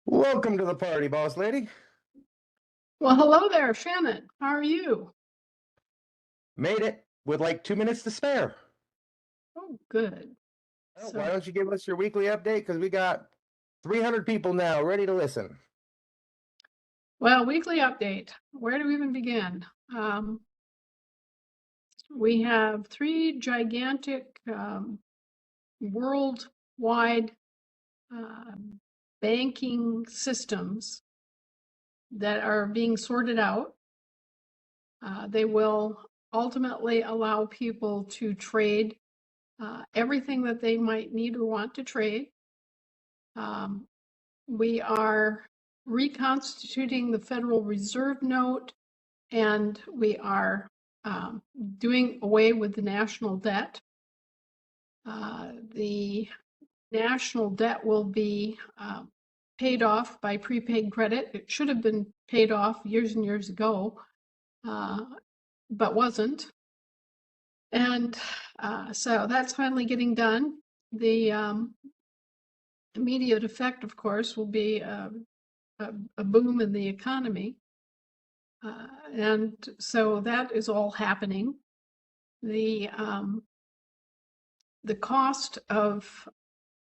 Welcome to the party, boss lady. Well, hello there, Shannon. How are you? Made it with like 2 minutes to spare. Oh, good. Well, why So, don't you give us your weekly update? Because we got 300 people now ready to listen. well, weekly update. Where do we even begin? Um, we have three gigantic worldwide banking systems that are being sorted out. They will ultimately allow people to trade everything that they might need or want to trade. Um, we are reconstituting the Federal Reserve note, and we are um, doing away with the national debt. The national debt will be paid off by prepaid credit. It should have been paid off years and years ago, but wasn't. And so that's finally getting done. The immediate effect, of course, will be a boom in the economy. And so that is all happening. The cost of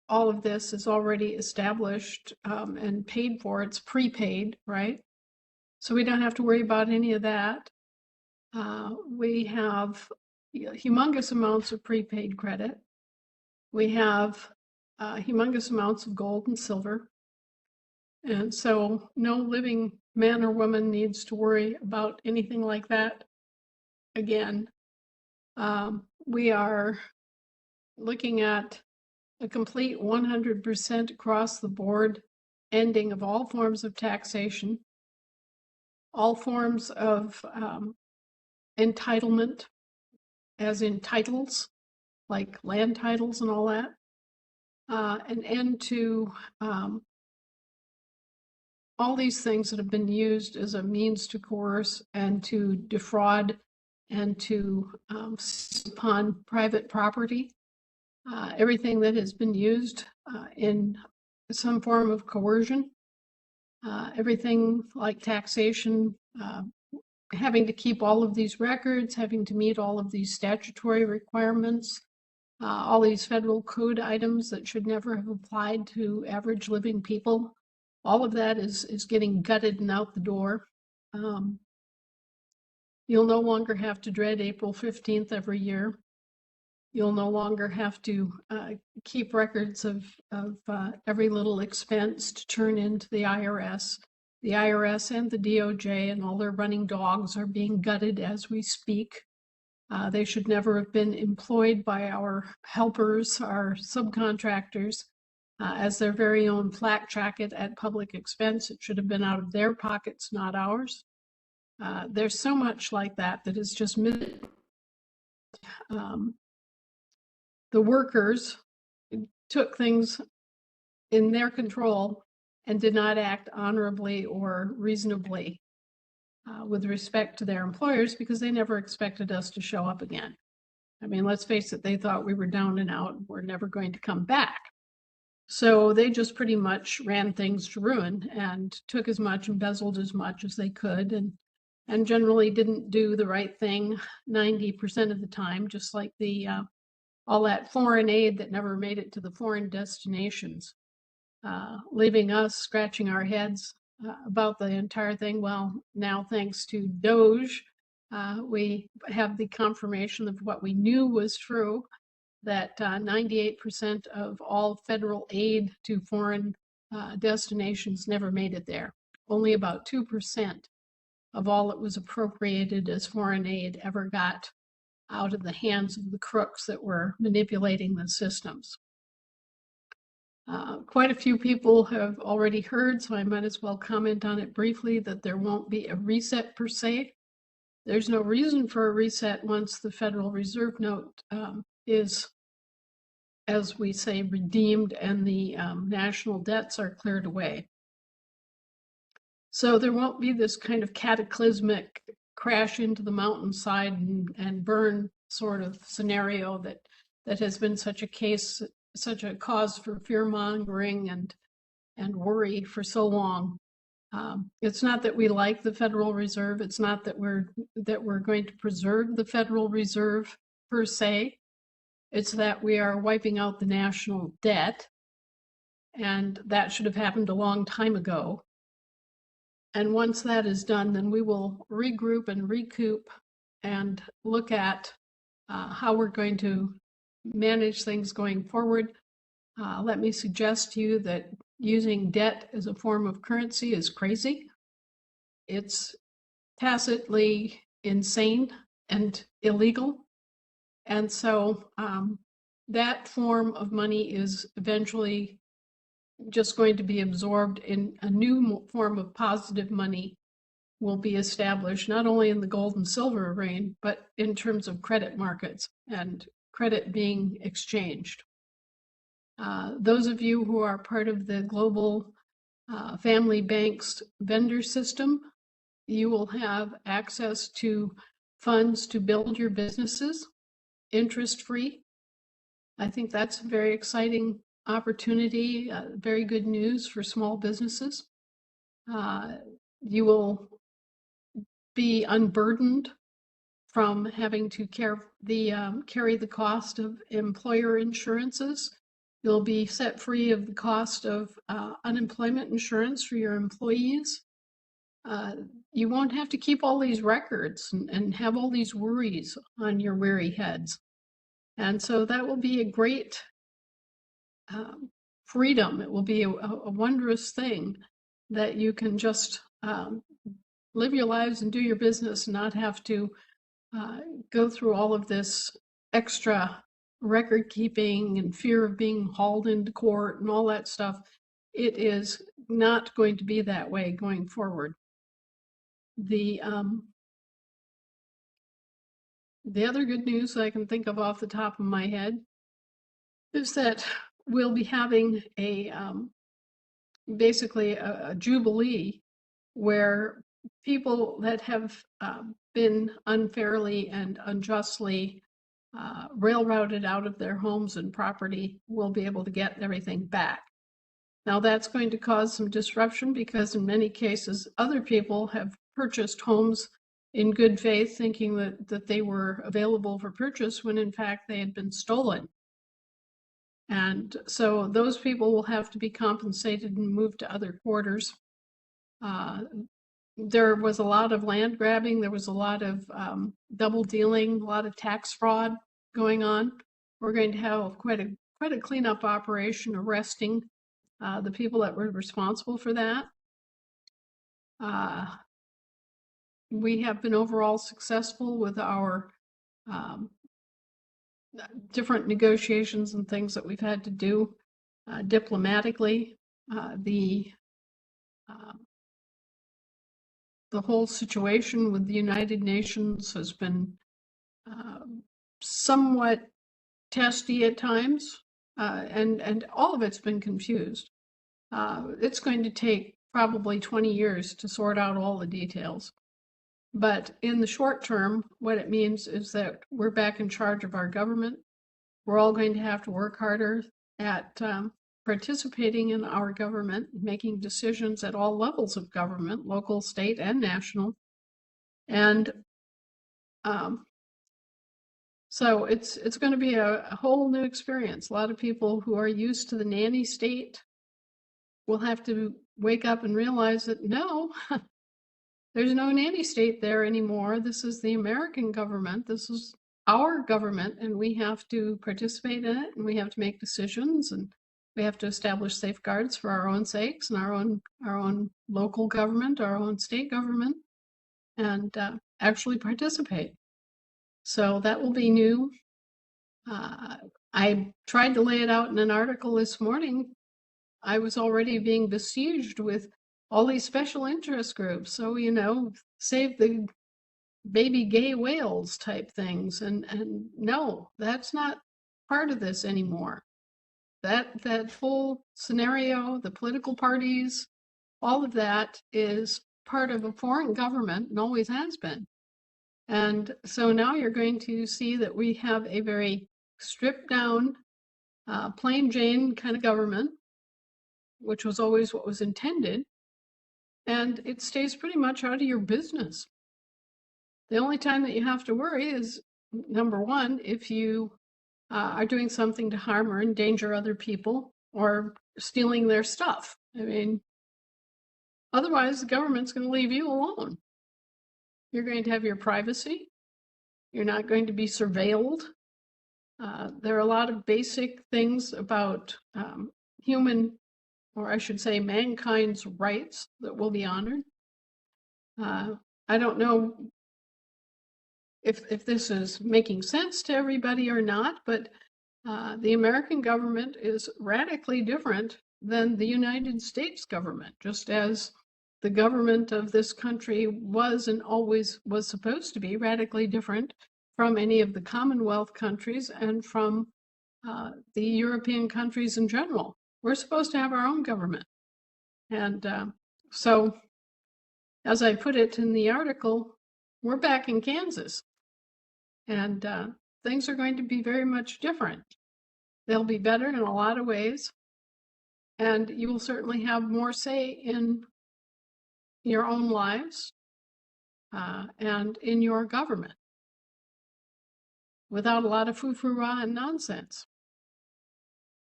all of this is already established and paid for. It's prepaid, right? So we don't have to worry about any of that. We have humongous amounts of prepaid credit. We have humongous amounts of gold and silver. And so no living man or woman needs to worry about anything like that again. We are looking at a complete 100% across the board ending of all forms of taxation, all forms of entitlement, as in titles, like land titles and all that, an end to all these things that have been used as a means to coerce and to defraud and to seize upon private property. Everything that has been used in some form of coercion, everything like taxation, having to keep all of these records, having to meet all of these statutory requirements, all these federal code items that should never have applied to average living people. All of that is getting gutted and out the door. You'll no longer have to dread April 15th every year. You'll no longer have to keep records of every little expense to turn into the IRS. The IRS and the DOJ and all their running dogs are being gutted as we speak. They should never have been employed by our helpers, our subcontractors, as their very own flak jacket at public expense. It should have been out of their pockets, not ours. There's so much like that that is just the workers took things in their control and did not act honorably or reasonably with respect to their employers because they never expected us to show up again. I mean, let's face it, they thought we were down and out and we're never going to come back. So they just pretty much ran things to ruin and took as much, embezzled as much as they could, and generally didn't do the right thing 90% of the time, just like the all that foreign aid that never made it to the foreign destinations, leaving us scratching our heads about the entire thing. Well, now thanks to Doge, we have the confirmation of what we knew was true, that 98% of all federal aid to foreign destinations never made it there. Only about 2% of all that was appropriated as foreign aid ever got out of the hands of the crooks that were manipulating the systems. Quite a few people have already heard, so I might as well comment on it briefly, that there won't be a reset per se. There's no reason for a reset once the Federal Reserve note is, as we say, redeemed and the national debts are cleared away. So there won't be this kind of cataclysmic crash into the mountainside and burn sort of scenario that has been such a cause for fear mongering and and worry for so long. It's not that we like the Federal Reserve. It's not that we're going to preserve the Federal Reserve per se. It's that we are wiping out the national debt, and that should have happened a long time ago. And once that is done, then we will regroup and recoup and look at how we're going to manage things going forward. Let me suggest to you that using debt as a form of currency is crazy. It's tacitly insane and illegal. And so that form of money is eventually just going to be absorbed in a new form of positive money will be established, not only in the gold and silver arena, but in terms of credit markets and credit being exchanged. Those of you who are part of the global family banks vendor system, you will have access to funds to build your businesses, interest-free. I think that's a very exciting opportunity, very good news for small businesses. You will be unburdened from having to carry the cost of employer insurances. You'll be set free of the cost of unemployment insurance for your employees. You won't have to keep all these records and have all these worries on your weary heads. And so that will be a great freedom. It will be a wondrous thing that you can just live your lives and do your business and not have to go through all of this extra record keeping and fear of being hauled into court and all that stuff. It is not going to be that way going forward. The other good news that I can think of off the top of my head is that we'll be having basically a jubilee where people that have been unfairly and unjustly railroaded out of their homes and property will be able to get everything back. Now that's going to cause some disruption because in many cases other people have purchased homes in good faith thinking that they were available for purchase when in fact they had been stolen. And so those people will have to be compensated and moved to other quarters. There was a lot of land grabbing. There was a lot of double dealing, a lot of tax fraud going on. We're going to have quite a cleanup operation arresting the people that were responsible for that. We have been overall successful with our different negotiations and things that we've had to do diplomatically. The whole situation with the United Nations has been somewhat testy at times, and all of it's been confused. It's going to take probably 20 years to sort out all the details. But in the short term, what it means is that we're back in charge of our government. We're all going to have to work harder at participating in our government, making decisions at all levels of government, local, state, and national. And so it's going to be a whole new experience. A lot of people who are used to the nanny state will have to wake up and realize that no, there's no nanny state there anymore. This is the American government. This is our government, and we have to participate in it, and we have to make decisions, and we have to establish safeguards for our own sakes and our own local government, our own state government, and actually participate. So that will be new. I tried to lay it out in an article this morning. I was already being besieged with all these special interest groups. So, you know, save the baby gay whales type things. And no, that's not part of this anymore. That whole scenario, the political parties, all of that is part of a foreign government and always has been. And so now you're going to see that we have a very stripped down, plain Jane kind of government. which was always what was intended, and it stays pretty much out of your business. The only time that you have to worry is, number one, if you are doing something to harm or endanger other people or stealing their stuff. I mean, otherwise, the government's going to leave you alone. You're going to have your privacy. You're not going to be surveilled. There are a lot of basic things about human, or I should say mankind's rights that will be honored. I don't know if this is making sense to everybody or not, but the American government is radically different than the United States government, just as the government of this country was and always was supposed to be radically different from any of the Commonwealth countries and from the European countries in general. We're supposed to have our own government. And so, as I put it in the article, we're back in Kansas. And things are going to be very much different. They'll be better in a lot of ways. And you will certainly have more say in your own lives and in your government without a lot of foo-foo-rah and nonsense.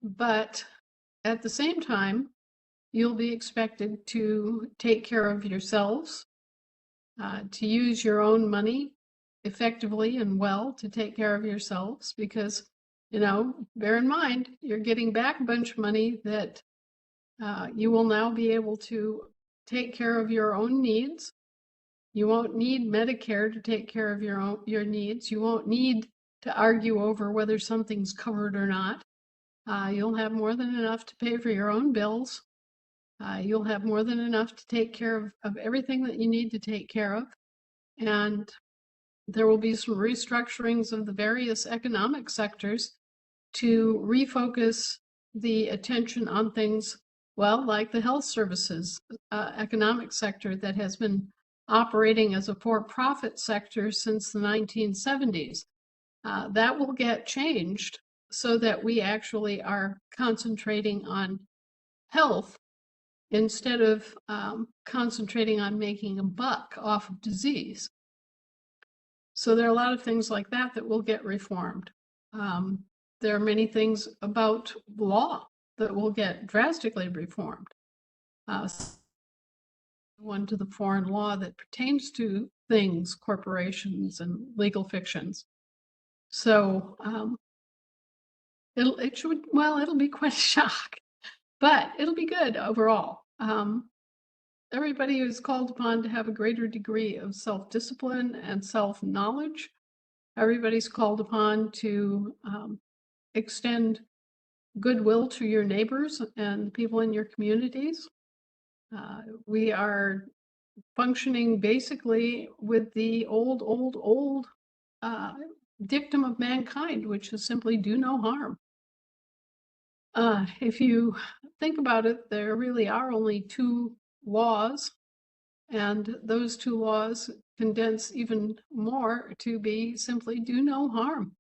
But at the same time, you'll be expected to take care of yourselves, to use your own money effectively and well to take care of yourselves, because, you know, bear in mind, you're getting back a bunch of money that you will now be able to take care of your own needs. You won't need Medicare to take care of your needs. You won't need to argue over whether something's covered or not. You'll have more than enough to pay for your own bills. You'll have more than enough to take care of everything that you need to take care of. And there will be some restructurings of the various economic sectors to refocus the attention on things, well, like the health services economic sector that has been operating as a for-profit sector since the 1970s. That will get changed so that we actually are concentrating on health instead of concentrating on making a buck off of disease. So there are a lot of things like that that will get reformed. There are many things about law that will get drastically reformed. One to the foreign law that pertains to things, corporations, and legal fictions. So it'll be quite a shock, but it'll be good overall. Everybody is called upon to have a greater degree of self-discipline and self-knowledge. Everybody's called upon to extend goodwill to your neighbors and people in your communities. We are functioning basically with the old dictum of mankind, which is simply do no harm. If you think about it, there really are only two laws, and those two laws condense even more to be simply do no harm.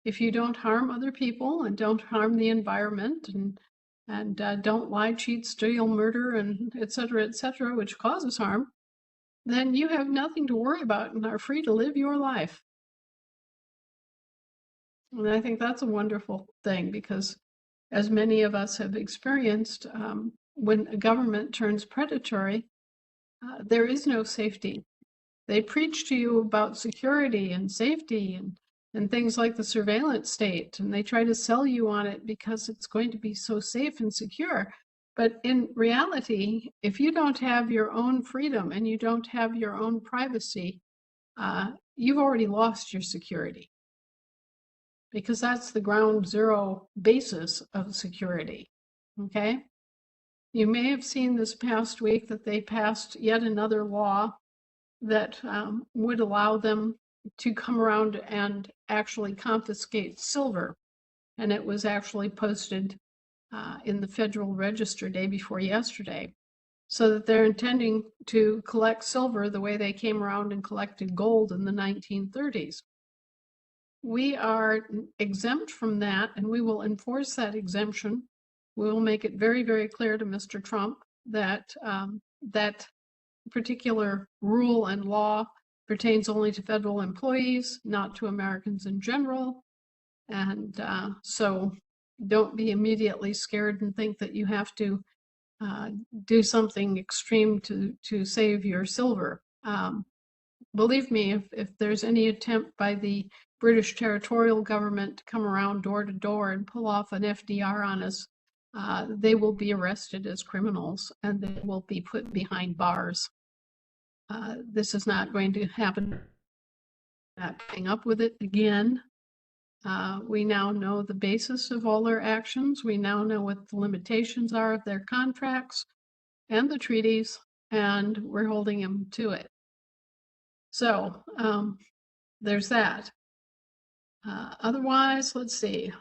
If you don't harm other people and don't harm the environment and don't lie, cheat, steal, murder, and et cetera, which causes harm, then you have nothing to worry about and are free to live your life. And I think that's a wonderful thing, because as many of us have experienced, when a government turns predatory, there is no safety. They preach to you about security and safety and things like the surveillance state, and they try to sell you on it because it's going to be so safe and secure. But in reality, if you don't have your own freedom and you don't have your own privacy, you've already lost your security, because that's the ground zero basis of security, okay? You may have seen this past week that they passed yet another law that would allow them to come around and actually confiscate silver. And it was actually posted in the Federal Register day before yesterday, so that they're intending to collect silver the way they came around and collected gold in the 1930s. We are exempt from that, and we will enforce that exemption We will make it very, very clear to Mr. Trump that that particular rule and law pertains only to federal employees, not to Americans in general. And so don't be immediately scared and think that you have to do something extreme to save your silver. Believe me, if there's any attempt by the British territorial government to come around door to door and pull off an FDR on us, they will be arrested as criminals and they will be put behind bars. This is not going to happen. Not coming up with it again. We now know the basis of all their actions. We now know what the limitations are of their contracts and the treaties, and we're holding them to it. So there's that. Otherwise, let's see.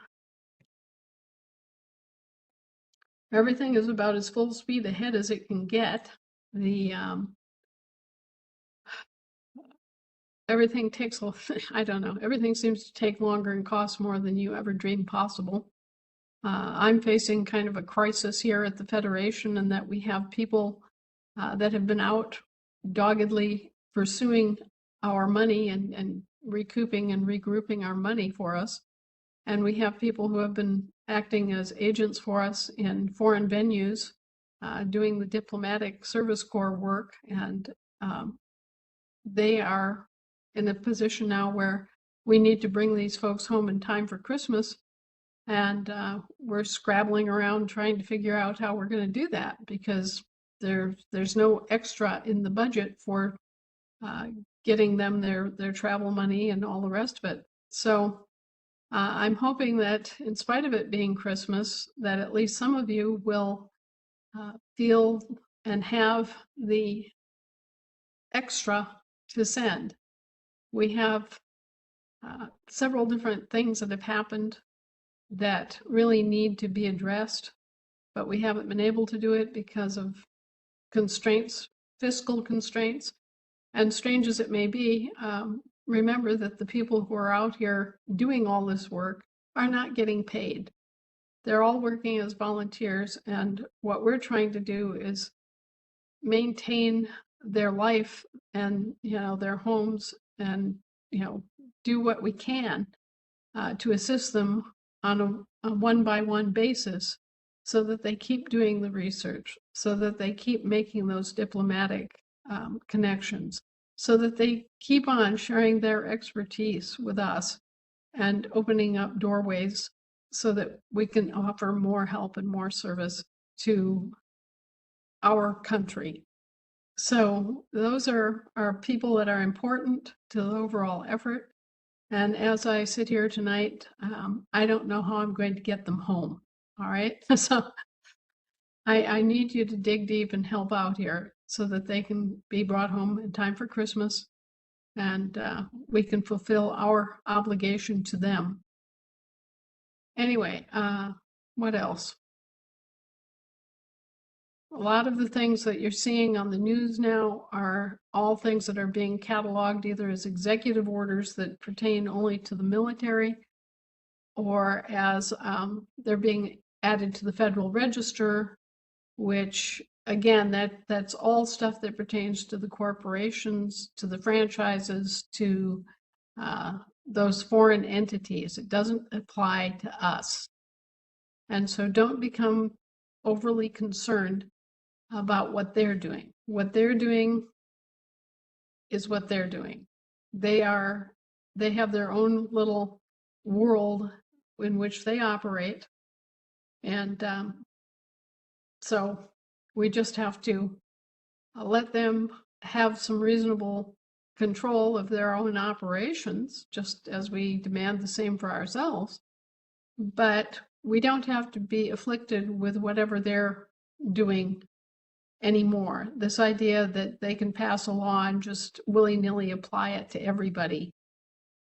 Everything is about as full speed ahead as it can get. Everything takes, I don't know, everything seems to take longer and cost more than you ever dreamed possible. I'm facing kind of a crisis here at the Federation, in that we have people that have been out doggedly pursuing our money and recouping and regrouping our money for us. And we have people who have been acting as agents for us in foreign venues, doing the diplomatic service corps work. And they are in a position now where we need to bring these folks home in time for Christmas. And we're scrabbling around trying to figure out how we're going to do that, because there's no extra in the budget for getting them their travel money and all the rest of it. So I'm hoping that in spite of it being Christmas, that at least some of you will feel and have the extra to send. We have several different things that have happened that really need to be addressed, but we haven't been able to do it because of constraints, fiscal constraints. And strange as it may be, remember that the people who are out here doing all this work are not getting paid. They're all working as volunteers, and what we're trying to do is maintain their life and their homes, and do what we can to assist them on a one-by-one basis, so that they keep doing the research, so that they keep making those diplomatic connections, so that they keep on sharing their expertise with us and opening up doorways so that we can offer more help and more service to our country. So those are people that are important to the overall effort. And as I sit here tonight, I don't know how I'm going to get them home. All right. So I need you to dig deep and help out here so that they can be brought home in time for Christmas, and we can fulfill our obligation to them. Anyway, what else? A lot of the things that you're seeing on the news now are all things that are being cataloged either as executive orders that pertain only to the military, or as they're being added to the Federal Register, which again, that's all stuff that pertains to the corporations, to the franchises, to those foreign entities. It doesn't apply to us. And so don't become overly concerned about what they're doing. What they're doing is what they're doing. They have their own little world in which they operate. And so we just have to let them have some reasonable control of their own operations, just as we demand the same for ourselves. But we don't have to be afflicted with whatever they're doing anymore. This idea that they can pass a law and just willy-nilly apply it to everybody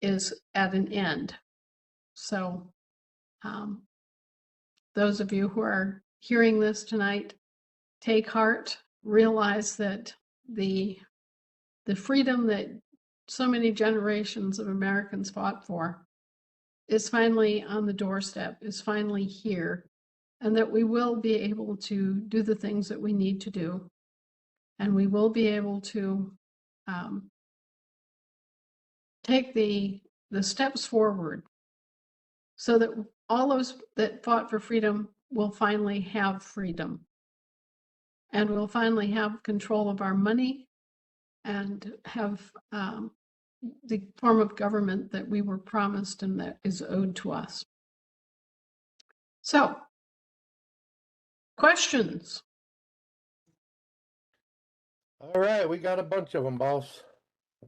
is at an end. So those of you who are hearing this tonight, take heart, realize that the freedom that so many generations of Americans fought for is finally on the doorstep, is finally here. and that we will be able to do the things that we need to do. And we will be able to take the steps forward so that all those that fought for freedom will finally have freedom. And we'll finally have control of our money and have the form of government that we were promised and that is owed to us. So, questions? All right, we got a bunch of them, boss.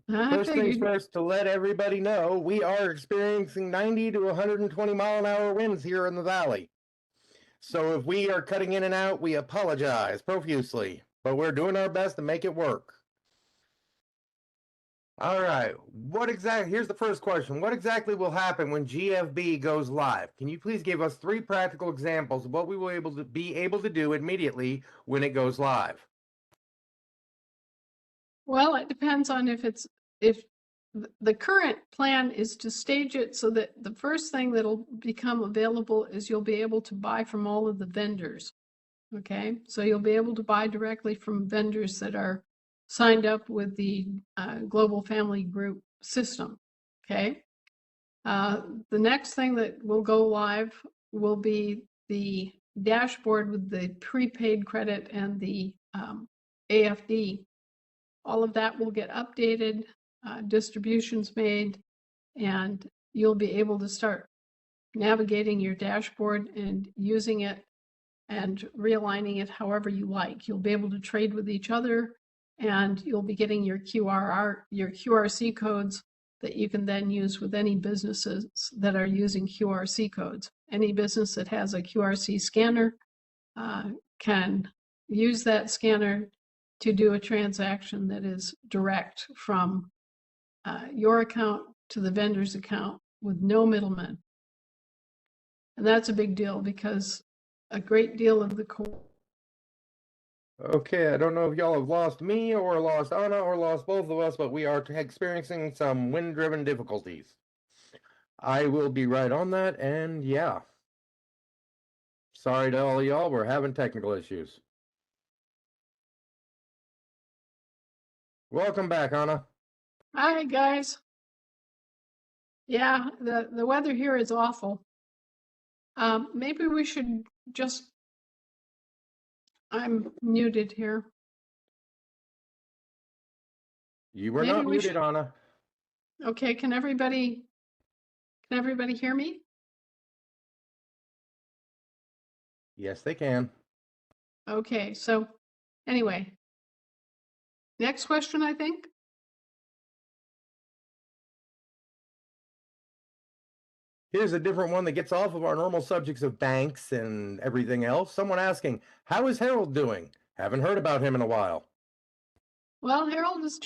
I First things figured. first, to let everybody know, we are experiencing 90 to 120 mile an hour winds here in the valley. So if we are cutting in and out, we apologize profusely, but we're doing our best to make it work. All right, here's the first question. What exactly will happen when GFB goes live? Can you please give us 3 practical examples of what we will be able to do immediately when it goes live? Well, it depends on if the current plan is to stage it so that the first thing that'll become available is you'll be able to buy from all of the vendors. Okay, so you'll be able to buy directly from vendors that are signed up with the Global Family Group system. Okay, the next thing that will go live will be the dashboard with the prepaid credit and the AFD. All of that will get updated, distributions made, and you'll be able to start navigating your dashboard and using it and realigning it however you like. You'll be able to trade with each other, and you'll be getting your QRC codes that you can then use with any businesses that are using QRC codes. Any business that has a QRC scanner can use that scanner to do a transaction that is direct from your account to the vendor's account with no middleman. And that's a big deal because a great deal of the Okay, I don't know if y'all have lost me or lost Anna or lost both of us, but we are experiencing some wind-driven difficulties. I will be right on that, and yeah. Sorry to all of y'all, we're having technical issues. Welcome back, Anna. Hi, guys. Yeah, the weather here is awful. Maybe we should just, I'm muted here. You were Maybe not we muted, should, Anna. okay, can everybody hear me? Yes, they can. Okay, so anyway, next question, I think. Here's a different one that gets off of our normal subjects of banks and everything else. Someone asking, how is Harold doing? Haven't heard about him in a while. Well, Harold is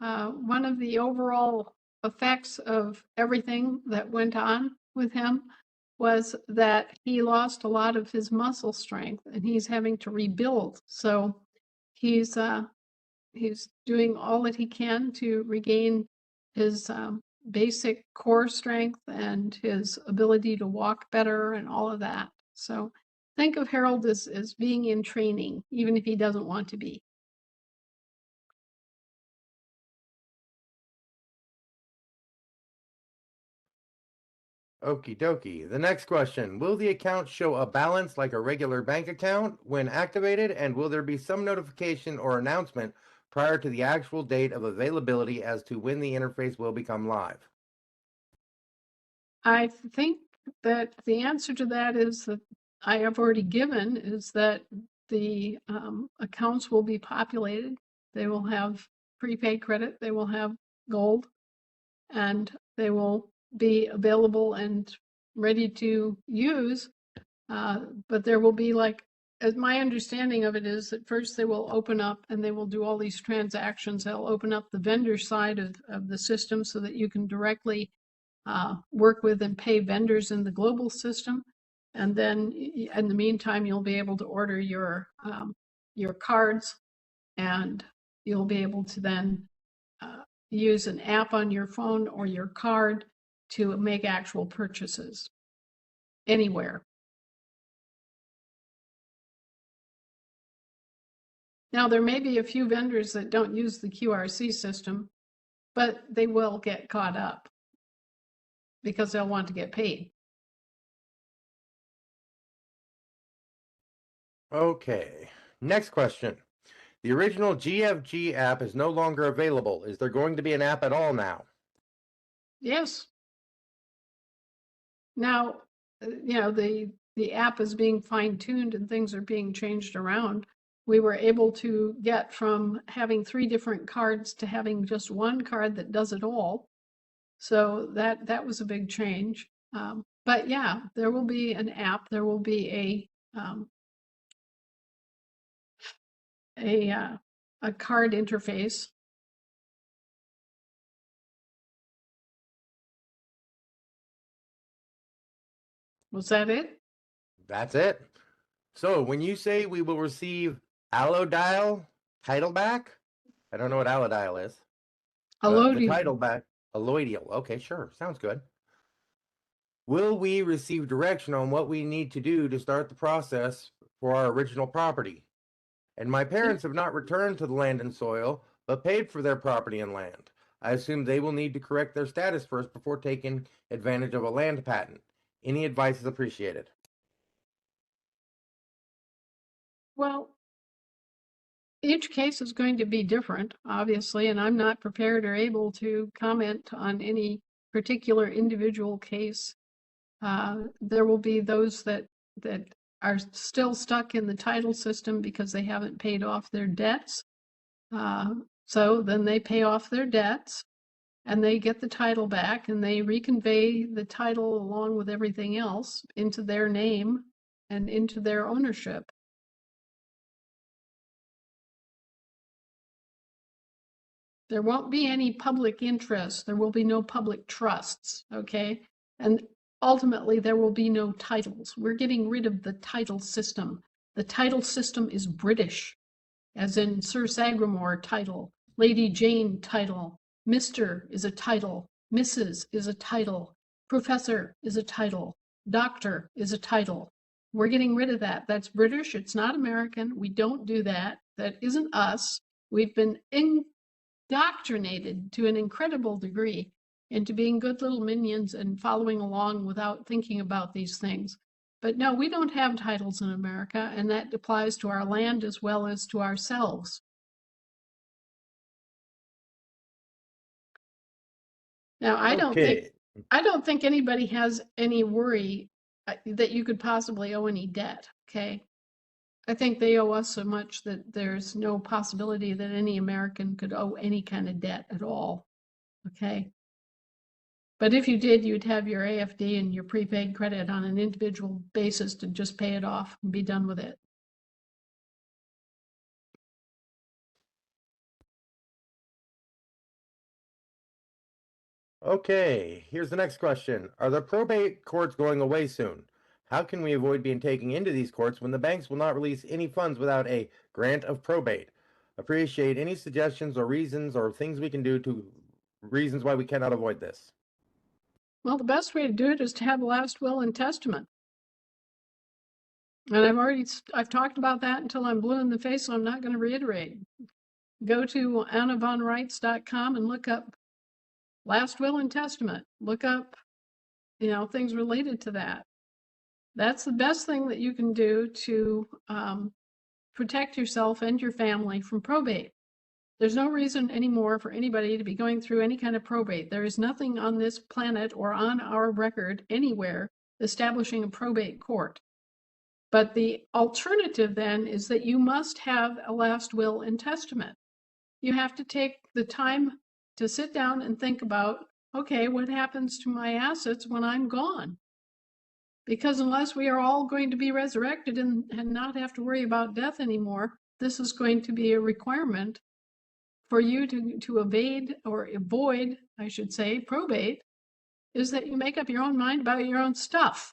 one of the overall effects of everything that went on with him was that he lost a lot of his muscle strength and he's having to rebuild. So he's doing all that he can to regain his basic core strength and his ability to walk better and all of that. So think of Harold as being in training, even if he doesn't want to be. Okie dokie. The next question. Will the account show a balance like a regular bank account when activated? And will there be some notification or announcement prior to the actual date of availability as to when the interface will become live? I think that the answer to that is that I have already given is that the accounts will be populated. They will have prepaid credit, they will have gold, and they will be available and ready to use. But there will be as my understanding of it is that first they will open up and they will do all these transactions. They'll open up the vendor side of the system so that you can directly work with and pay vendors in the global system. And then in the meantime, you'll be able to order your cards, and you'll be able to then use an app on your phone or your card to make actual purchases. anywhere. Now, there may be a few vendors that don't use the QRC system, but they will get caught up because they'll want to get paid. Okay. Next question. The original GFG app is no longer available. Is there going to be an app at all now? Yes. Now, the app is being fine-tuned and things are being changed around. We were able to get from having 3 different cards to having just one card that does it all. So that was a big change. But yeah, there will be an app. There will be a card interface. Was that it? That's it. So when you say we will receive Allodial title back, I don't know what Allodial is. The title back, Alloidial. Okay, sure. Sounds good. Will we receive direction on what we need to do to start the process for our original property? And my parents have not returned to the land and soil, but paid for their property and land. I assume they will need to correct their status first before taking advantage of a land patent. Any advice is appreciated. Well, each case is going to be different, obviously, and I'm not prepared or able to comment on any particular individual case. There will be those that are still stuck in the title system because they haven't paid off their debts. So then they pay off their debts and they get the title back and they reconvey the title along with everything else into their name and into their ownership. There won't be any public interest. There will be no public trusts, okay? And ultimately, there will be no titles. We're getting rid of the title system. The title system is British, as in Sir Sagramore title, Lady Jane title, Mr. is a title, Mrs. is a title, Professor is a title, Doctor is a title. We're getting rid of that. That's British. It's not American. We don't do that. That isn't us. We've been indoctrinated to an incredible degree into being good little minions and following along without thinking about these things. But no, we don't have titles in America, and that applies to our land as well as to ourselves. Now, I don't think anybody has any worry that you could possibly owe any debt, okay? I think they owe us so much that there's no possibility that any American could owe any kind of debt at all, okay? But if you did, you'd have your AFD and your prepaid credit on an individual basis to just pay it off and be done with it. Okay, here's the next question. Are the probate courts going away soon? How can we avoid being taken into these courts when the banks will not release any funds without a grant of probate? Appreciate any suggestions or reasons or things we can do to reasons why we cannot avoid this. Well, the best way to do it is to have a last will and testament. And I've talked about that until I'm blue in the face, so I'm not going to reiterate. Go to annavonrights.com and look up last will and testament. Look up, things related to that. That's the best thing that you can do to protect yourself and your family from probate. There's no reason anymore for anybody to be going through any kind of probate. There is nothing on this planet or on our record anywhere establishing a probate court. But the alternative then is that you must have a last will and testament. You have to take the time to sit down and think about, okay, what happens to my assets when I'm gone? Because unless we are all going to be resurrected and not have to worry about death anymore, this is going to be a requirement for you to evade or avoid, I should say, probate, is that you make up your own mind about your own stuff.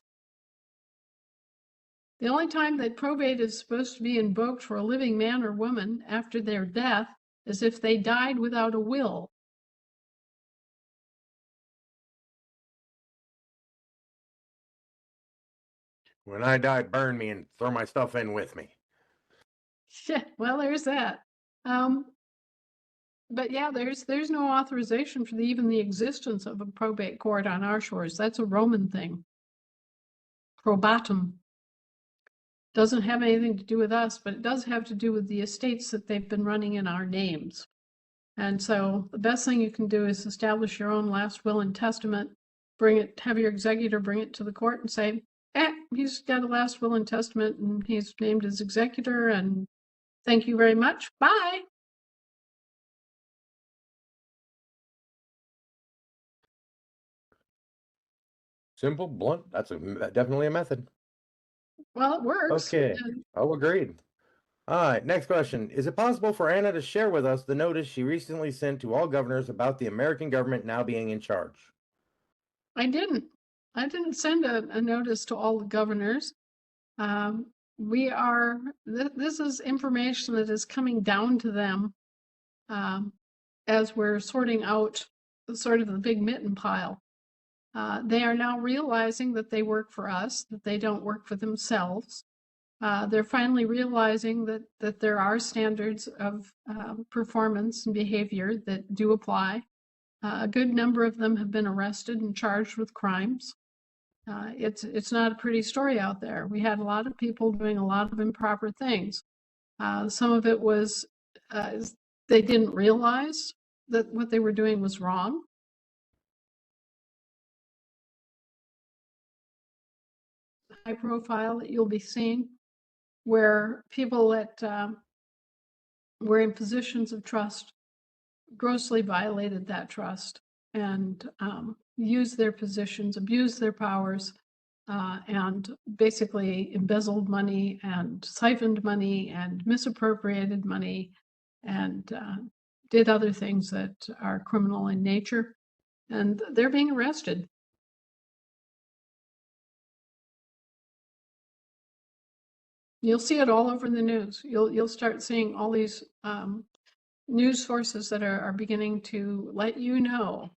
The only time that probate is supposed to be invoked for a living man or woman after their death is if they died without a will. When I die, burn me and throw my stuff in with me. Yeah, well, there's that. Um, but yeah, there's no authorization for even the existence of a probate court on our shores. That's a Roman thing. Probatum doesn't have anything to do with us, but it does have to do with the estates that they've been running in our names. And so the best thing you can do is establish your own last will and testament, bring it, have your executor bring it to the court and say, he's got a last will and testament and he's named as executor and thank you very much. Bye. Simple, blunt. That's definitely a method. Well, it works. Okay. And Oh, agreed. All right. Next question. Is it possible for Anna to share with us the notice she recently sent to all governors about the American government now being in charge? I didn't. I didn't send a notice to all the governors. We are, this is information that is coming down to them as we're sorting out sort of the big mitten pile. They are now realizing that they work for us, that they don't work for themselves. They're finally realizing that there are standards of performance and behavior that do apply. A good number of them have been arrested and charged with crimes. It's not a pretty story out there. We had a lot of people doing a lot of improper things. Some of it was they didn't realize that what they were doing was wrong. High profile that you'll be seeing, where people that were in positions of trust grossly violated that trust and used their positions, abused their powers, and basically embezzled money and siphoned money and misappropriated money and did other things that are criminal in nature. And they're being arrested. You'll see it all over the news. You'll start seeing all these news sources that are beginning to let you know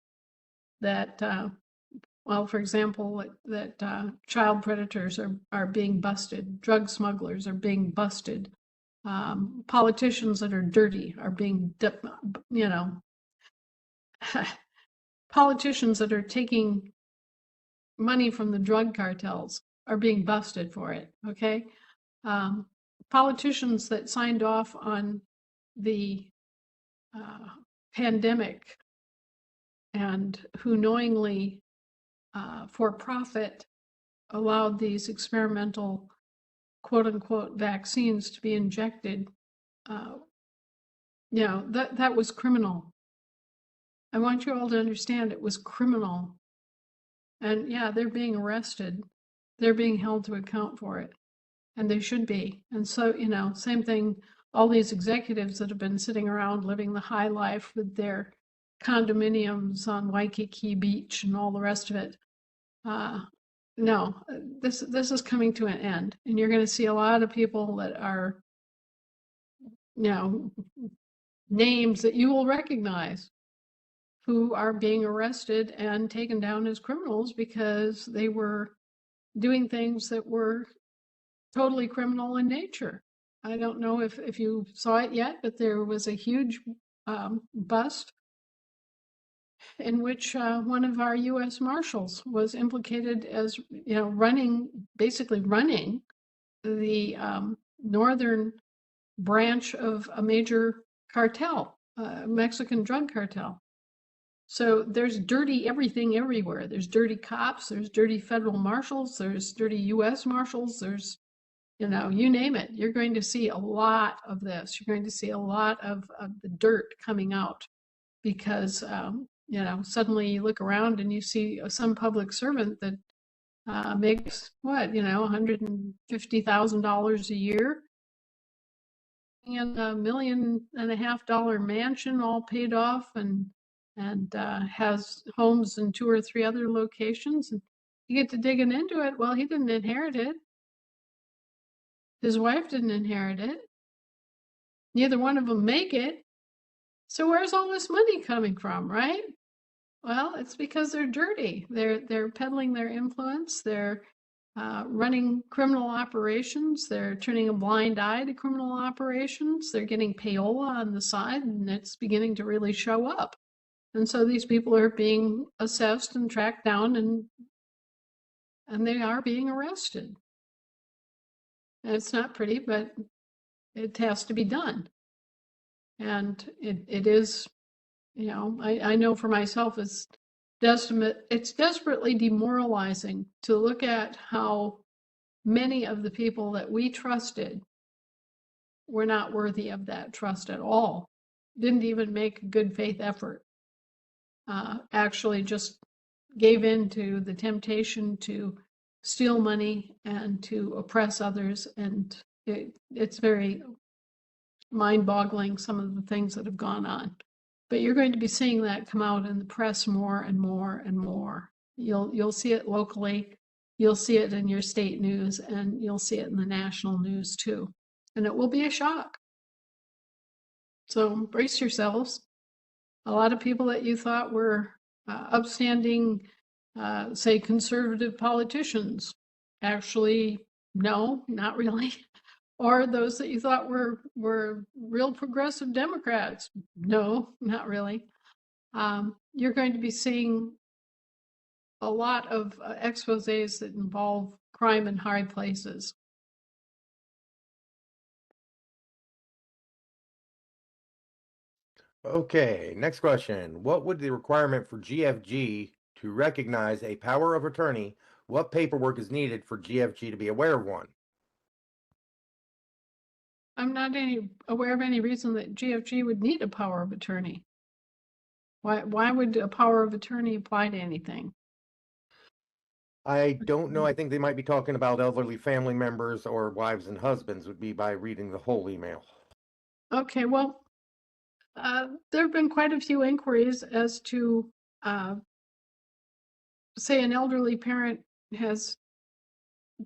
that well, for example, that child predators are being busted, drug smugglers are being busted, politicians that are dirty are being, you know, politicians that are taking money from the drug cartels are being busted for it, okay? Politicians that signed off on the pandemic and who knowingly for profit allowed these experimental quote unquote vaccines to be injected, that was criminal. I want you all to understand it was criminal. And yeah, they're being arrested. They're being held to account for it. And they should be. And so, same thing, all these executives that have been sitting around living the high life with their condominiums on Waikiki Beach and all the rest of it. No, this is coming to an end. And you're going to see a lot of people that are, names that you will recognize who are being arrested and taken down as criminals because they were doing things that were totally criminal in nature. I don't know if you saw it yet, but there was a huge bust in which one of our U.S. Marshals was implicated as, basically running the northern branch of a major cartel, Mexican drug cartel. So there's dirty everything everywhere. There's dirty cops, there's dirty federal marshals, there's dirty U.S. Marshals, there's, you name it. You're going to see a lot of this. You're going to see a lot of the dirt coming out because, suddenly you look around and you see some public servant that makes what, $150,000 a year in $1.5 million mansion all paid off and has homes in 2 or 3 other locations. And you get to digging into it. Well, he didn't inherit it. His wife didn't inherit it. Neither one of them make it. So where's all this money coming from, right? Well, it's because they're dirty. They're peddling their influence. They're running criminal operations. They're turning a blind eye to criminal operations. They're getting payola on the side, and it's beginning to really show up. And so these people are being assessed and tracked down, and they are being arrested. And it's not pretty, but it has to be done. And it is, I know for myself, it's desperately demoralizing to look at how many of the people that we trusted were not worthy of that trust at all. Didn't even make a good faith effort. Actually just gave in to the temptation to steal money and to oppress others. And it's very mind-boggling, some of the things that have gone on. But you're going to be seeing that come out in the press more and more and more. You'll see it locally, you'll see it in your state news, and you'll see it in the national news too. And it will be a shock. So brace yourselves. A lot of people that you thought were upstanding, say, conservative politicians, actually, no, not really. Or those that you thought were real progressive Democrats, no, not really. You're going to be seeing a lot of exposés that involve crime in high places. Okay, next question. What would the requirement for GFG to recognize a power of attorney? What paperwork is needed for GFG to be aware of one? I'm not aware of any reason that GFG would need a power of attorney. Why would a power of attorney apply to anything? I don't know. I think they might be talking about elderly family members or wives and husbands, would be by reading the whole email. Okay, well, there have been quite a few inquiries as to, say, an elderly parent has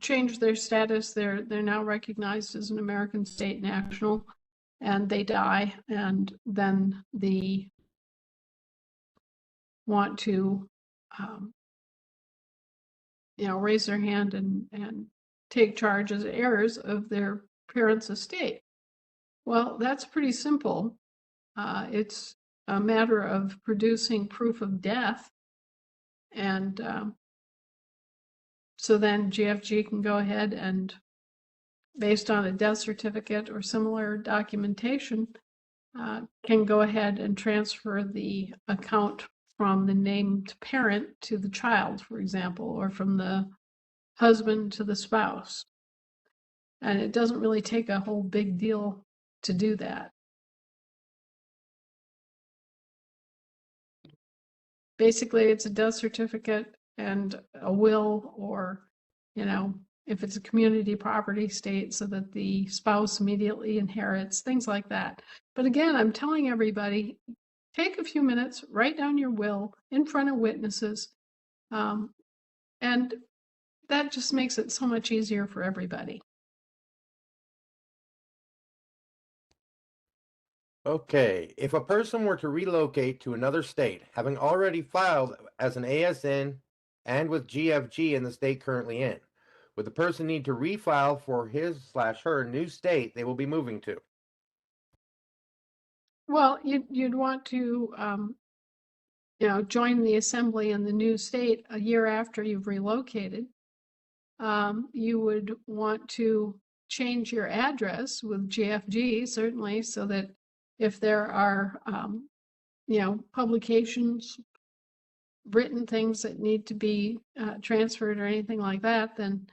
changed their status. They're now recognized as an American state national, and they die, and then the want to, raise their hand and take charge as heirs of their parents' estate. Well, that's pretty simple. It's a matter of producing proof of death, and so then GFG can go ahead and, based on a death certificate or similar documentation, can go ahead and transfer the account from the named parent to the child, for example, or from the husband to the spouse. And it doesn't really take a whole big deal to do that. Basically, it's a death certificate and a will, or, if it's a community property state, so that the spouse immediately inherits, things like that. But again, I'm telling everybody, take a few minutes, write down your will in front of witnesses, and that just makes it so much easier for everybody. Okay, if a person were to relocate to another state, having already filed as an ASN and with GFG in the state currently in, would the person need to refile for his/her new state they will be moving to? Well, you'd want to, join the assembly in the new state a year after you've relocated. You would want to change your address with GFG, certainly, so that if there are, publications, written things that need to be transferred or anything like that, then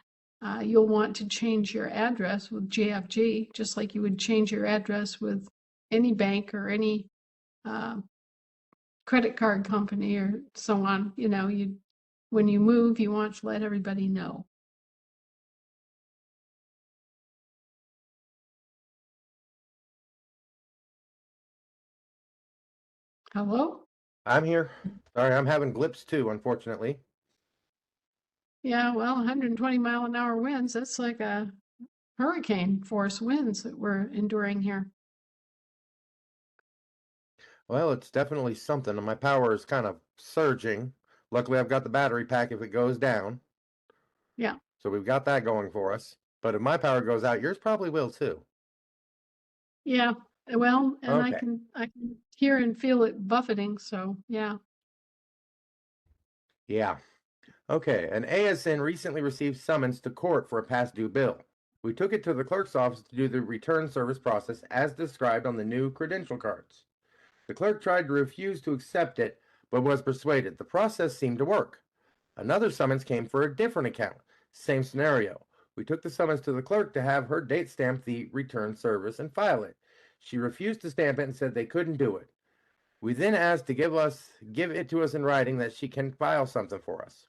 you'll want to change your address with GFG, just like you would change your address with any bank or any credit card company or so on. When you move, you want to let everybody know. Hello? I'm here. Sorry, I'm having blips too, unfortunately. Yeah, well, 120-mile-an-hour winds, that's like a hurricane force winds that we're enduring here. Well, it's definitely something, and my power is kind of surging. Luckily, I've got the battery pack if it goes down. Yeah. So we've got that going for us. But if my power goes out, yours probably will too. Yeah, well, and Okay. I can hear and feel it buffeting, so yeah. Yeah. Okay. An ASN recently received summons to court for a past due bill. We took it to the clerk's office to do the return service process as described on the new credential cards. The clerk tried to refuse to accept it, but was persuaded. The process seemed to work. Another summons came for a different account. Same scenario. We took the summons to the clerk to have her date stamp the return service and file it. She refused to stamp it and said they couldn't do it. We then asked to give it to us in writing that she can file something for us.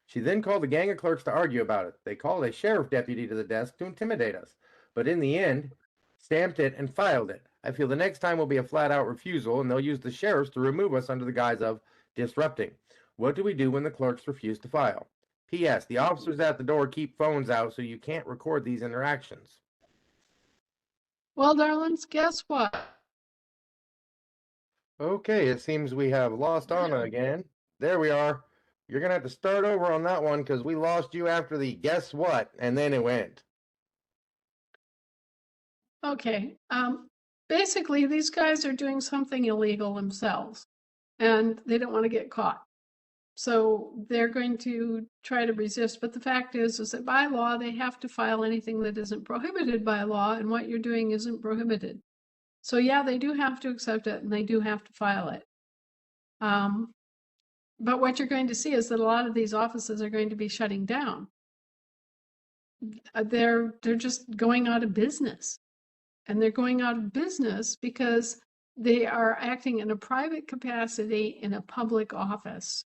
She then called a gang of clerks to argue about it. They called a sheriff deputy to the desk to intimidate us, but in the end, stamped it and filed it. I feel the next time will be a flat out refusal, and they'll use the sheriffs to remove us under the guise of disrupting. What do we do when the clerks refuse to file? P.S. The officers at the door keep phones out so you can't record these interactions. Well, darlings, guess what? Okay, it seems we have lost Anna again. There we are. You're going to have to start over on that one because we lost you after the guess what, and then it went. Okay, basically, these guys are doing something illegal themselves, and they don't want to get caught. So they're going to try to resist. But the fact is that by law, they have to file anything that isn't prohibited by law, and what you're doing isn't prohibited. So yeah, they do have to accept it, and they do have to file it. But what you're going to see is that a lot of these offices are going to be shutting down. They're just going out of business. And they're going out of business because they are acting in a private capacity in a public office.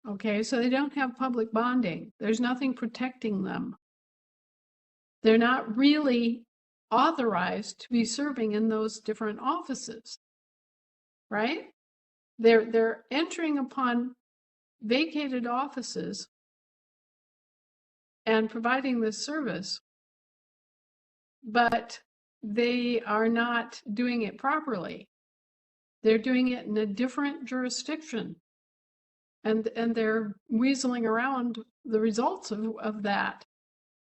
Okay, so they don't have public bonding. There's nothing protecting them. They're not really authorized to be serving in those different offices, right? They're entering upon vacated offices and providing this service, but they are not doing it properly. They're doing it in a different jurisdiction, and they're weaseling around the results of that.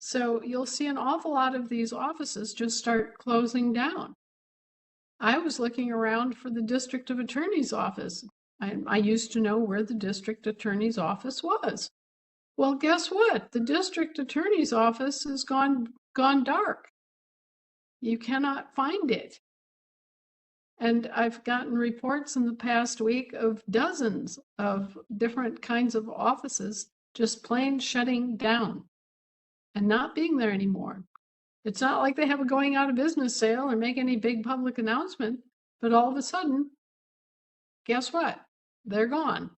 So you'll see an awful lot of these offices just start closing down. I was looking around for the district of attorney's office. I used to know where the district attorney's office was. Well, guess what? The district attorney's office has gone dark. You cannot find it. And I've gotten reports in the past week of dozens of different kinds of offices just plain shutting down and not being there anymore. It's not like they have a going out of business sale or make any big public announcement, but all of a sudden, guess what? They're gone.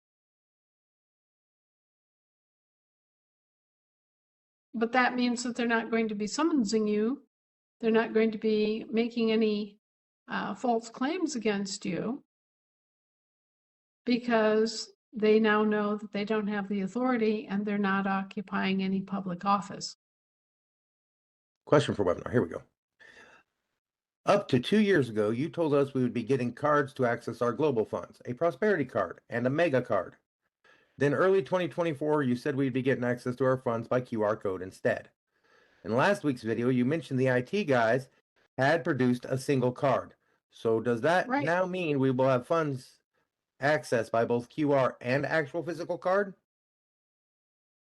But that means that they're not going to be summoning you. They're not going to be making any false claims against you because they now know that they don't have the authority and they're not occupying any public office. Question for webinar. Here we go. Up to 2 years ago, you told us we would be getting cards to access our global funds, a prosperity card and a mega card. Then early 2024, you said we'd be getting access to our funds by QR code instead. In last week's video, you mentioned the IT guys had produced a single card. So does that Right. now mean we will have funds accessed by both QR and actual physical card?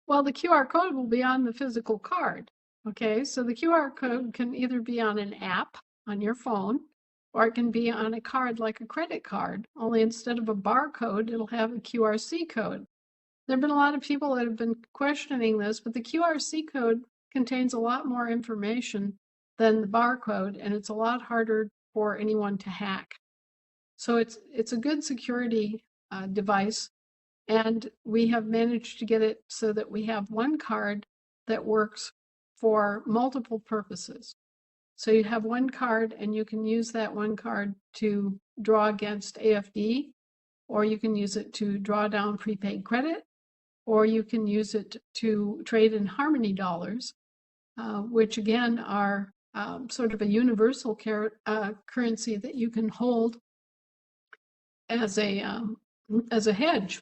Well, the QR code will be on the physical card. Okay, so the QR code can either be on an app on your phone, or it can be on a card like a credit card, only instead of a barcode, it'll have a QRC code. There have been a lot of people that have been questioning this, but the QRC code contains a lot more information than the barcode, and it's a lot harder for anyone to hack. So it's a good security device, and we have managed to get it so that we have one card that works for multiple purposes. So you have one card, and you can use that one card to draw against AFD, or you can use it to draw down prepaid credit, or you can use it to trade in Harmony dollars, which again are sort of a universal currency that you can hold as a hedge.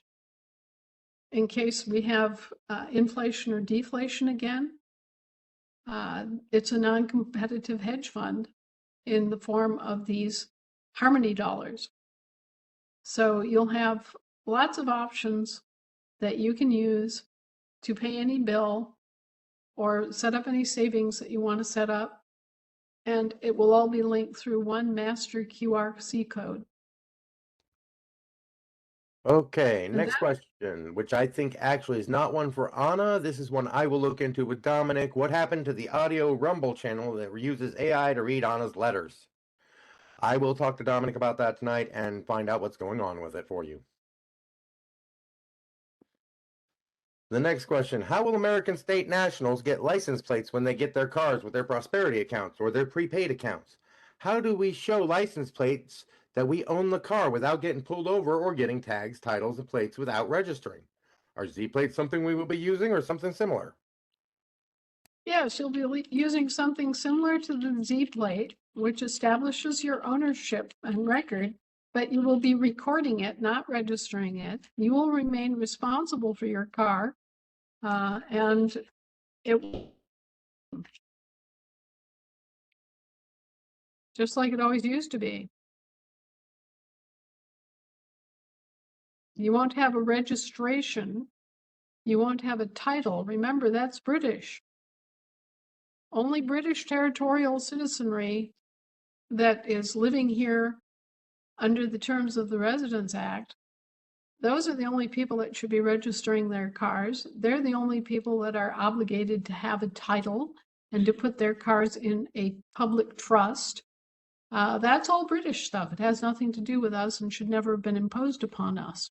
in case we have inflation or deflation again. It's a non-competitive hedge fund in the form of these Harmony dollars. So you'll have lots of options that you can use to pay any bill or set up any savings that you want to set up. And it will all be linked through one master QRC code. Okay, And next that, question, which I think actually is not one for Anna. This is one I will look into with Dominic. What happened to the audio Rumble channel that uses AI to read Anna's letters? I will talk to Dominic about that tonight and find out what's going on with it for you. The next question, how will American state nationals get license plates when they get their cars with their prosperity accounts or their prepaid accounts? How do we show license plates that we own the car without getting pulled over or getting tags, titles, and plates without registering? Are Z plates something we will be using or something similar? yes, you'll be using something similar to the Z plate, which establishes your ownership and record, but you will be recording it, not registering it. You will remain responsible for your car, and it just like it always used to be. You won't have a registration. You won't have a title. Remember, that's British. Only British territorial citizenry that is living here under the terms of the Residence Act, those are the only people that should be registering their cars. They're the only people that are obligated to have a title and to put their cars in a public trust. That's all British stuff. It has nothing to do with us and should never have been imposed upon us.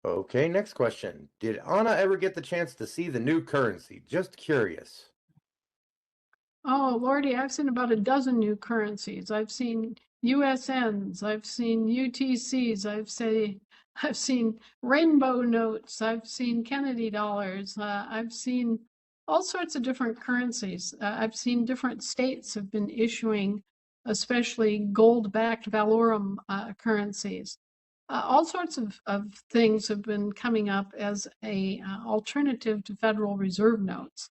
Okay, next question. Did Anna ever get the chance to see the new currency? Just curious. Oh, Lordy, I've seen about a dozen new currencies. I've seen USNs, I've seen UTCs, I've seen rainbow notes, I've seen Kennedy dollars, I've seen all sorts of different currencies. I've seen different states have been issuing, especially gold-backed valorum currencies. All sorts of things have been coming up as a alternative to Federal Reserve notes.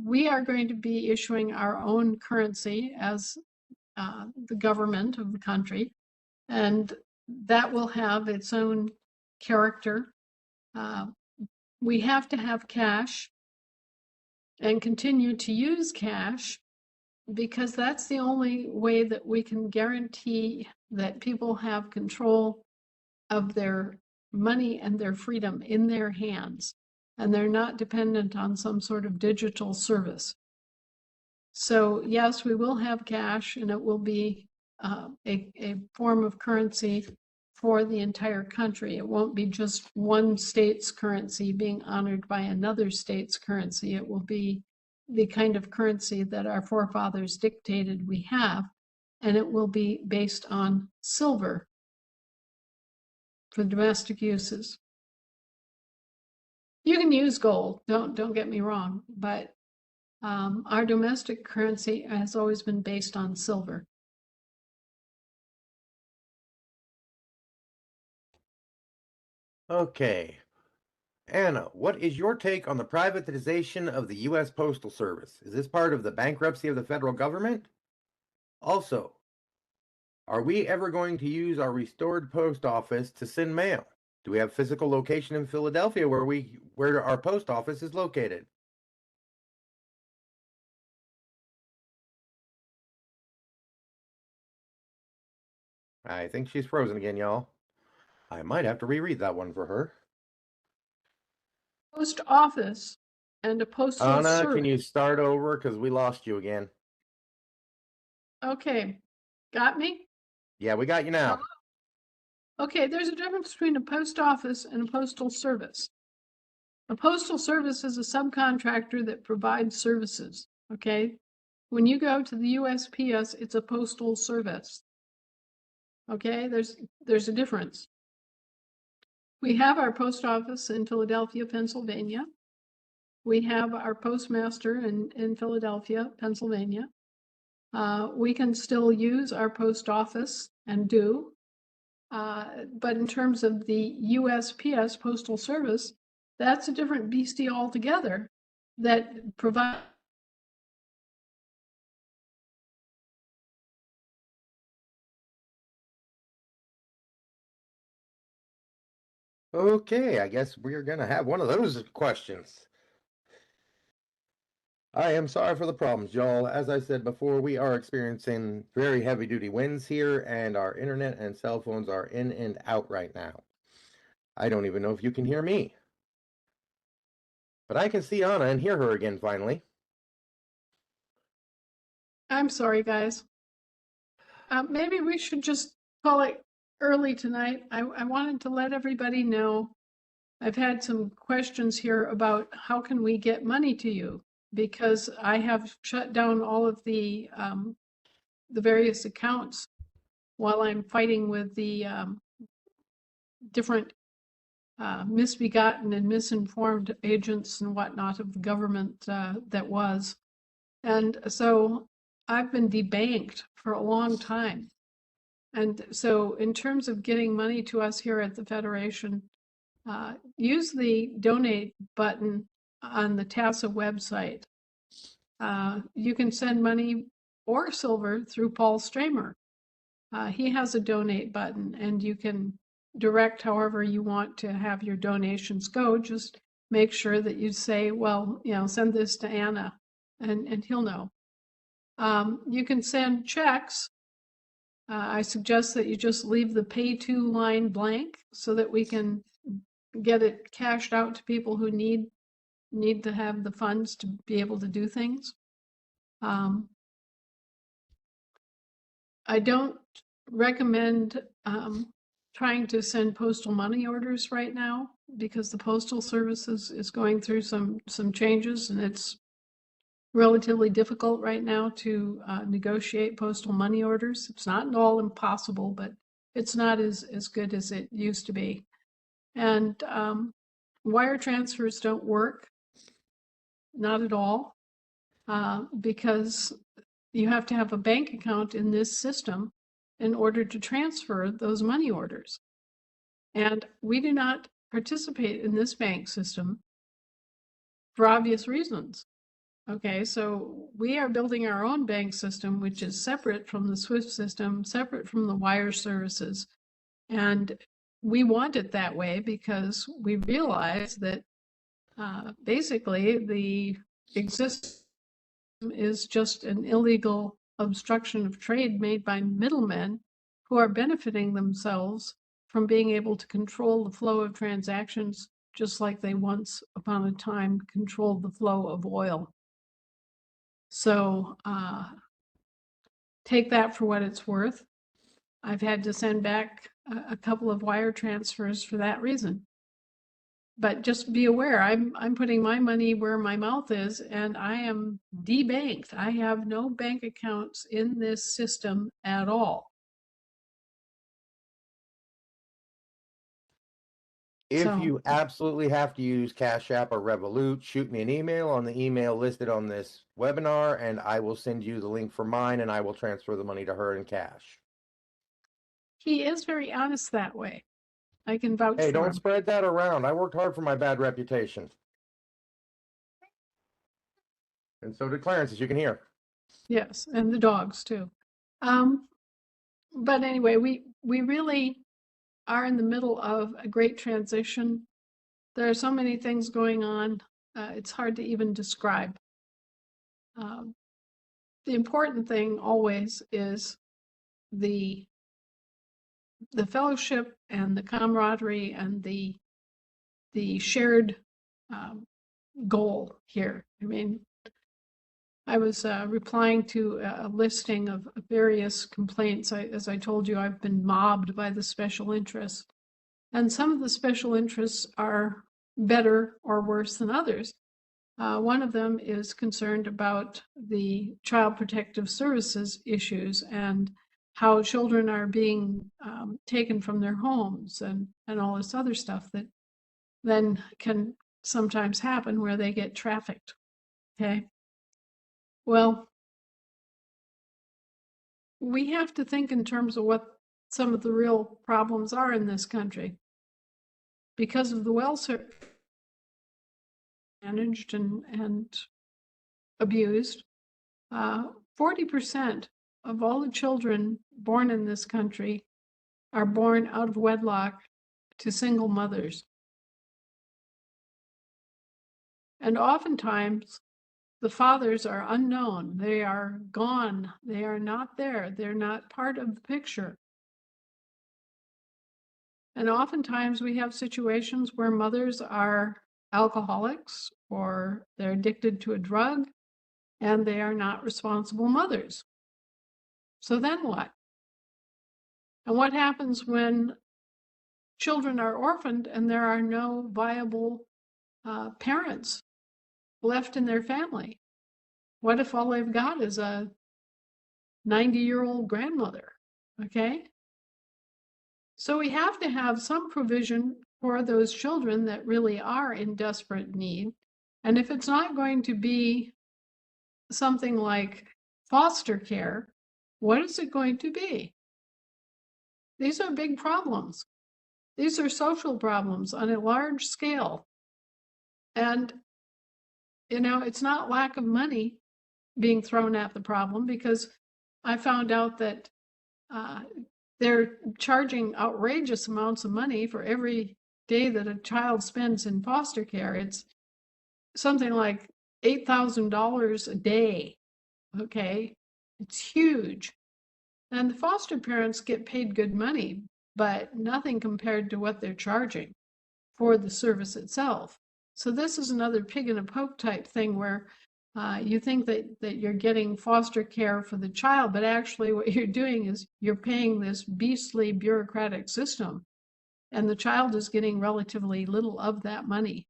We are going to be issuing our own currency as the government of the country, and that will have its own character. We have to have cash and continue to use cash because that's the only way that we can guarantee that people have control of their money and their freedom in their hands, and they're not dependent on some sort of digital service. So yes, we will have cash, and it will be a form of currency for the entire country. It won't be just one state's currency being honored by another state's currency. It will be the kind of currency that our forefathers dictated we have, and it will be based on silver for domestic uses. You can use gold, don't get me wrong, but our domestic currency has always been based on silver. Okay. Anna, what is your take on the privatization of the U.S. Postal Service? Is this part of the bankruptcy of the federal government? Also, are we ever going to use our restored post office to send mail? Do we have physical location in Philadelphia where our post office is located? I think she's frozen again, y'all. I might have to reread that one for her. Post office and a postal Anna, service. can you start over? Because we lost you again. Okay, got me? Yeah, we got you now. Okay, there's a difference between a post office and a postal service. A postal service is a subcontractor that provides services, okay? When you go to the USPS, it's a postal service. Okay, there's a difference. We have our post office in Philadelphia, Pennsylvania. We have our postmaster in Philadelphia, Pennsylvania. We can still use our post office and do. But in terms of the USPS Postal Service, that's a different beastie altogether that provide. Okay, I guess we're gonna have one of those questions. I am sorry for the problems, y'all. As I said before, we are experiencing very heavy duty winds here, and our internet and cell phones are in and out right now. I don't even know if you can hear me, but I can see Anna and hear her again finally. I'm sorry, guys. Maybe we should just call it early tonight. I wanted to let everybody know. I've had some questions here about how can we get money to you? Because I have shut down all of the various accounts while I'm fighting with the different misbegotten and misinformed agents and whatnot of the government that was. And so I've been debanked for a long time. And so in terms of getting money to us here at the Federation, use the donate button on the TASA website. You can send money or silver through Paul Stramer. He has a donate button, and you can direct however you want to have your donations go. Just make sure that you say, well, send this to Anna, and he'll know. You can send checks. I suggest that you just leave the pay to line blank so that we can get it cashed out to people who need to have the funds to be able to do things. I don't recommend trying to send postal money orders right now because the Postal Service is going through some changes, and it's relatively difficult right now to negotiate postal money orders. It's not at all impossible, but it's not as good as it used to be. And wire transfers don't work, not at all, because you have to have a bank account in this system in order to transfer those money orders. And we do not participate in this bank system for obvious reasons. Okay, so we are building our own bank system, which is separate from the SWIFT system, separate from the wire services. And we want it that way because we realize that basically the existence is just an illegal obstruction of trade made by middlemen who are benefiting themselves from being able to control the flow of transactions, just like they once upon a time controlled the flow of oil. So take that for what it's worth. I've had to send back a couple of wire transfers for that reason. But just be aware, I'm putting my money where my mouth is, and I am debanked. I have no bank accounts in this system at all. If So you absolutely have to use Cash App or Revolut, shoot me an email on the email listed on this webinar, and I will send you the link for mine, and I will transfer the money to her in cash. he is very honest that way. I can vouch Hey, for don't him. spread that around. I worked hard for my bad reputation. And so did Clarence, as you can hear. Yes, and the dogs too. But anyway, we really are in the middle of a great transition. There are so many things going on. It's hard to even describe. The important thing always is the fellowship and the camaraderie and the shared goal here. I mean, I was replying to a listing of various complaints. As I told you, I've been mobbed by the special interests. And some of the special interests are better or worse than others. One of them is concerned about the Child Protective Services issues and how children are being taken from their homes and all this other stuff that then can sometimes happen where they get trafficked. Okay. Well, we have to think in terms of what some of the real problems are in this country. Because of the welfare managed and abused, 40% of all the children born in this country are born out of wedlock to single mothers. And oftentimes, the fathers are unknown. They are gone. They are not there. They're not part of the picture. And oftentimes we have situations where mothers are alcoholics or they're addicted to a drug and they are not responsible mothers. So then what? And what happens when children are orphaned and there are no viable parents left in their family? What if all they've got is a 90-year-old grandmother? Okay. So we have to have some provision for those children that really are in desperate need. And if it's not going to be something like foster care, what is it going to be? These are big problems. These are social problems on a large scale. And, it's not lack of money being thrown at the problem, because I found out that they're charging outrageous amounts of money for every day that a child spends in foster care. It's something like $8,000 a day. Okay. It's huge. And the foster parents get paid good money, but nothing compared to what they're charging for the service itself. So this is another pig in a poke type thing where you think that you're getting foster care for the child, but actually what you're doing is you're paying this beastly bureaucratic system, and the child is getting relatively little of that money.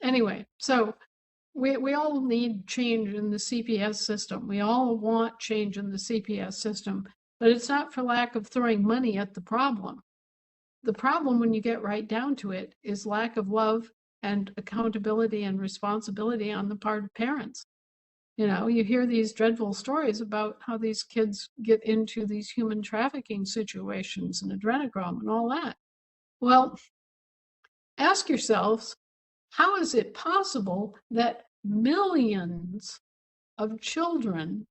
Anyway, so we all need change in the CPS system. We all want change in the CPS system, but it's not for lack of throwing money at the problem. The problem, when you get right down to it, is lack of love and accountability and responsibility on the part of parents. You hear these dreadful stories about how these kids get into these human trafficking situations and adrenochrome and all that. Well, ask yourselves, how is it possible that millions of children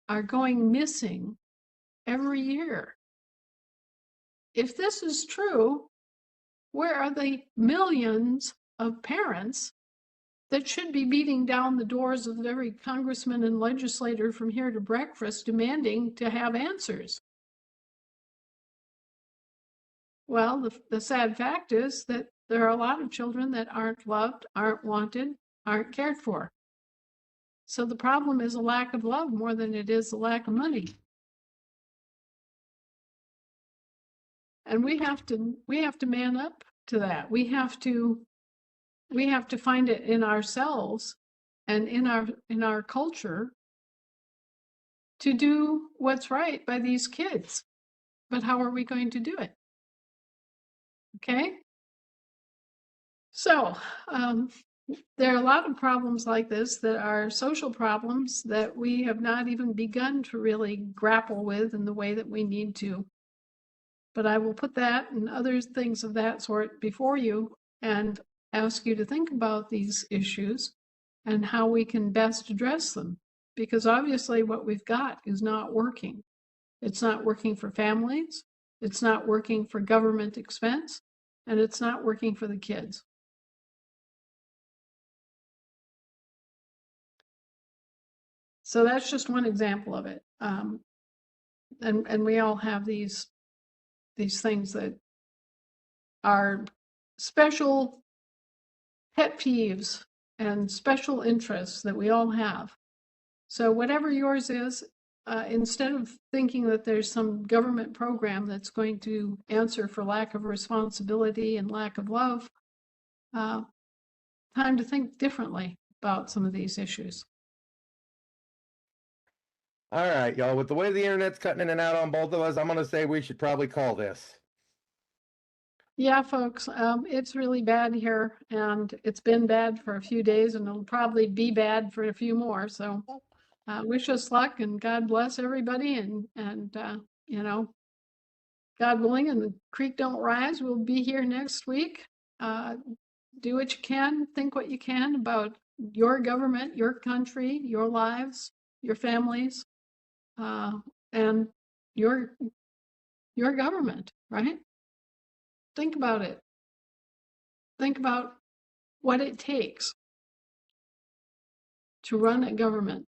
are going missing every year? If this is true, where are the millions of parents that should be beating down the doors of every congressman and legislator from here to breakfast demanding to have answers? Well, the sad fact is that there are a lot of children that aren't loved, aren't wanted, aren't cared for. So the problem is a lack of love more than it is a lack of money. And we have to man up to that. We have to find it in ourselves and in our culture to do what's right by these kids. But how are we going to do it? Okay. So there are a lot of problems like this that are social problems that we have not even begun to really grapple with in the way that we need to. But I will put that and other things of that sort before you and ask you to think about these issues and how we can best address them. Because obviously what we've got is not working. It's not working for families, it's not working for government expense, and it's not working for the kids. So that's just one example of it. And we all have these things that are special pet peeves and special interests that we all have. So whatever yours is, instead of thinking that there's some government program that's going to answer for lack of responsibility and lack of love, time to think differently about some of these issues. All right, y'all. With the way the internet's cutting in and out on both of us, I'm going to say we should probably call this. Yeah, folks, it's really bad here, and it's been bad for a few days, and it'll probably be bad for a few more. So wish us luck, and God bless everybody, and God willing, and the creek don't rise, we'll be here next week. Do what you can, think what you can about your government, your country, your lives, your families, and your government, right? Think about it. Think about what it takes to run a government.